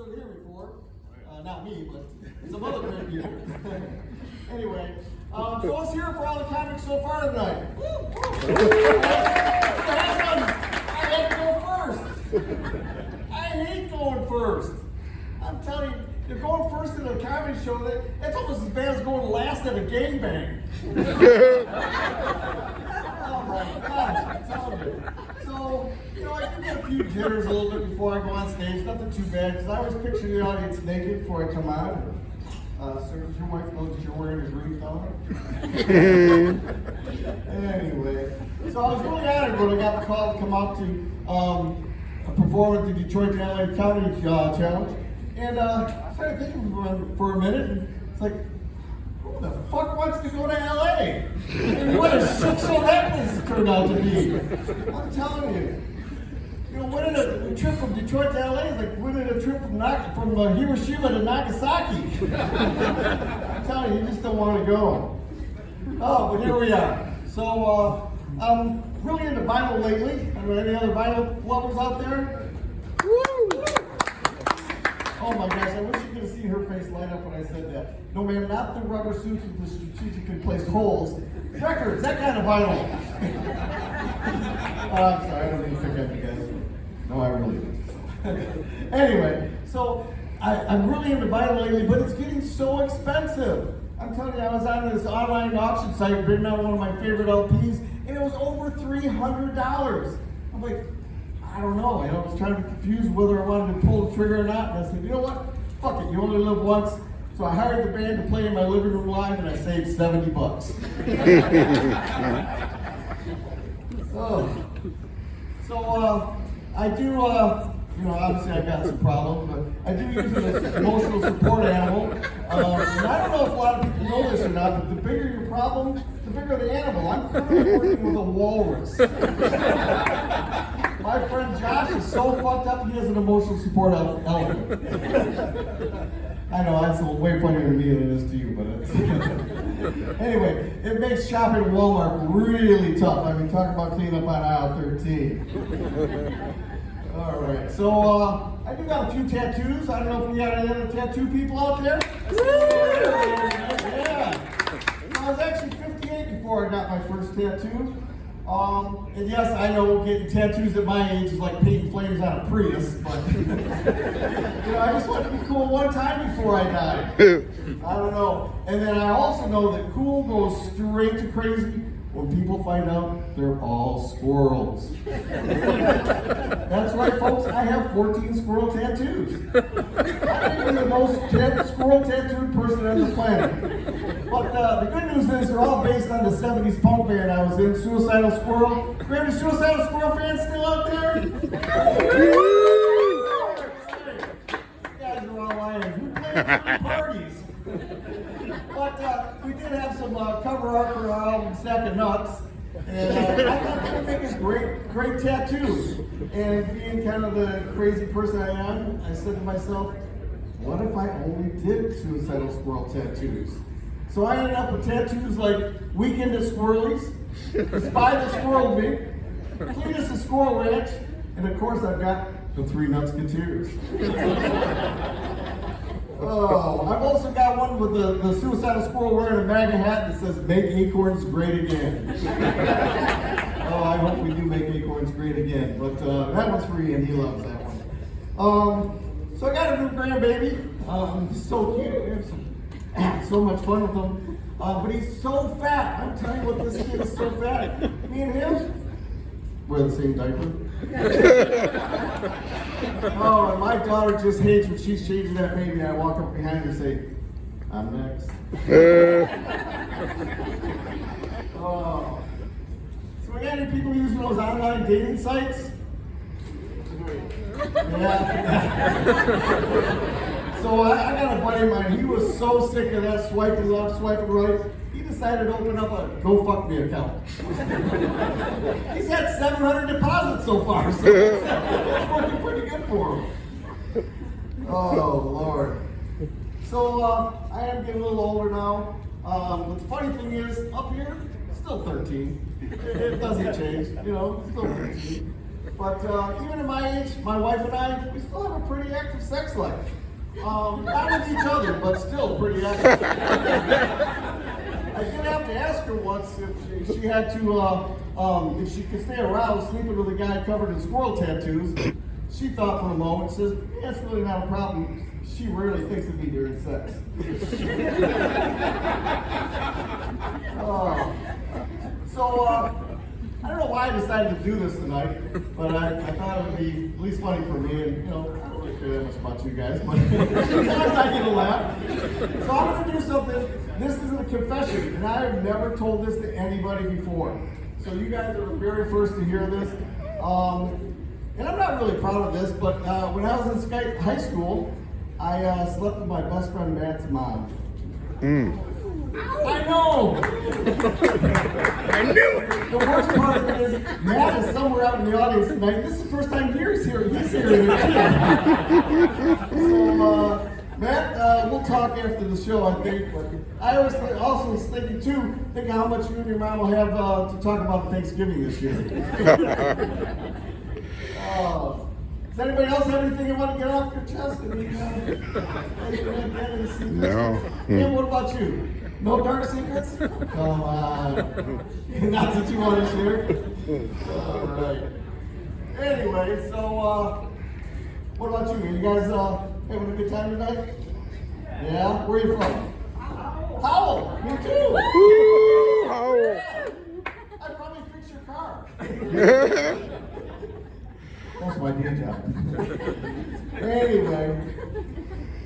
stood here before. Not me, but some other great people. Anyway, so let's hear it for all the comics so far tonight. I had to go first. I hate going first. I'm telling you, you're going first in a comedy show, that's almost as bad as going last at a gangbang. Oh my gosh, I'm telling you. So, I do get a few jitters a little bit before I go on stage. Nothing too bad, because I always picture the audience naked before I come out. Sir, does your wife know that you're wearing a wreath on? Anyway, so I was really honored when I got the call to come out to perform at the Detroit to LA Comedy Challenge. And I started thinking for a minute, and it's like, who the fuck wants to go to LA? And what a shit show that place has turned out to be. I'm telling you. Winning a trip from Detroit to LA is like winning a trip from Hiroshima to Nagasaki. I'm telling you, you just don't want to go. Oh, but here we are. So, I'm really into vinyl lately. Are there any other vinyl lovers out there? Woo! Oh my gosh, I wish you could have seen her face light up when I said that. No ma'am, not the rubber suits with the strategically placed holes. Records, that kind of vinyl. I'm sorry, I don't mean to forget you guys. No, I really don't. Anyway, so I'm really into vinyl lately, but it's getting so expensive. I'm telling you, I was on this online auction site bidding on one of my favorite LPs, and it was over $300. I'm like, I don't know. I was trying to be confused whether I wanted to pull the trigger or not. And I said, you know what? Fuck it. You only live once. So I hired the band to play in my living room live, and I saved $70. So I do, obviously I've got some problems, but I do use it as an emotional support animal. And I don't know if a lot of people know this or not, but the bigger your problem, the bigger the animal. I'm currently working with a walrus. My friend Josh is so fucked up, he has an emotional support elephant. I know, that's way funnier to me than it is to you, but it's... Anyway, it makes shopping at Walmart really tough. I mean, talk about cleaning up on aisle 13. All right, so I do got a few tattoos. I don't know if we got any other tattoo people out there. Yeah. I was actually 58 before I got my first tattoo. And yes, I know getting tattoos at my age is like painting flames on a Prius, but I just wanted to be cool one time before I died. I don't know. And then I also know that cool goes straight to crazy when people find out they're all squirrels. That's right, folks. I have 14 squirrel tattoos. I'm the most squirrel tattooed person on the planet. But the good news is they're all based on the 70s punk band I was in, Suicidal Squirrel. Are any Suicidal Squirrel fans still out there? You guys are all lions. We played at parties. But we did have some cover art for our album Sack of Nuts. And I thought that would make a great tattoo. And being kind of the crazy person I am, I said to myself, what if I only did Suicidal Squirrel tattoos? So I ended up with tattoos like Weekend at Squirrelies, Spy that Squirreled Me, Cletus the Squirrel Ranch, and of course I've got the Three Nutsketeers. Oh, I've also got one with the Suicidal Squirrel wearing a MAGA hat that says, "Make Acorns Great Again." Oh, I hope we do make Acorns great again, but that one's for Ian, he loves that one. So I got a new grandbaby. He's so cute. We have so much fun with him. But he's so fat. I'm telling you what, this kid is so fat. Me and him wear the same diaper. Oh, and my daughter just hates when she's changing that baby. I walk up behind her and say, "I'm next." Oh. So we got any people using those online dating sites? Yeah. So I got a buddy of mine, he was so sick of that swiping left, swiping right, he decided to open up a GoFuckMe account. He's had 700 deposits so far, so it's working pretty good for him. Oh, Lord. So I am getting a little older now, but the funny thing is, up here, still 13. It doesn't change, still 13. But even at my age, my wife and I, we still have a pretty active sex life. Not with each other, but still pretty active. I did have to ask her once if she had to, if she could stay around sleeping with a guy covered in squirrel tattoos. She thought for a moment, says, yeah, it's really not a problem. She rarely thinks of me during sex. I don't know why I decided to do this tonight, but I thought it would be at least funny for me, and I don't really care that much about you guys, but sometimes I get a laugh. So I'm going to do something. This isn't a confession, and I have never told this to anybody before. So you guys are the very first to hear this. And I'm not really proud of this, but when I was in high school, I slept with my best friend Matt's mom. I know! I knew it! The worst part of it is, Matt is somewhere out in the audience tonight. This is the first time he's hearing it too. So, Matt, we'll talk after the show, I think. But I also was thinking, too, think how much you and your mom will have to talk about Thanksgiving this year. Does anybody else have anything you want to get off your chest? No. And what about you? No dark secrets? Come on. Not that you want to share? All right. Anyway, so, what about you? You guys having a good time tonight? Yeah? Where are you from? Howell. Me too. Woo! Howell. I'd probably fix your car. That's my day job. Anyway,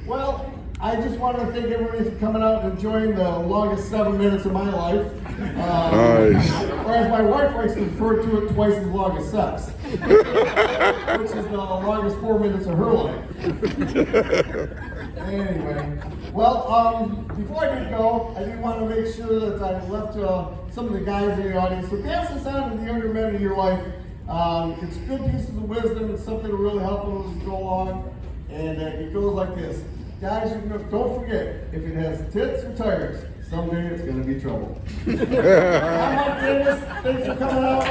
well, I just wanted to thank everybody for coming out and enjoying the longest 7 minutes of my life. Nice. Or as my wife likes to refer to it, twice as long as sex. Which is the longest 4 minutes of her life. Anyway, well, before I did go, I did want to make sure that I left some of the guys in the audience. So pass this on to the younger men in your life. It's good pieces of wisdom. It's something to really help them as we go along. And it goes like this. Guys, don't forget, if it has tits or tires, someday it's going to be trouble. I'm Mike Davis. Thanks for coming out.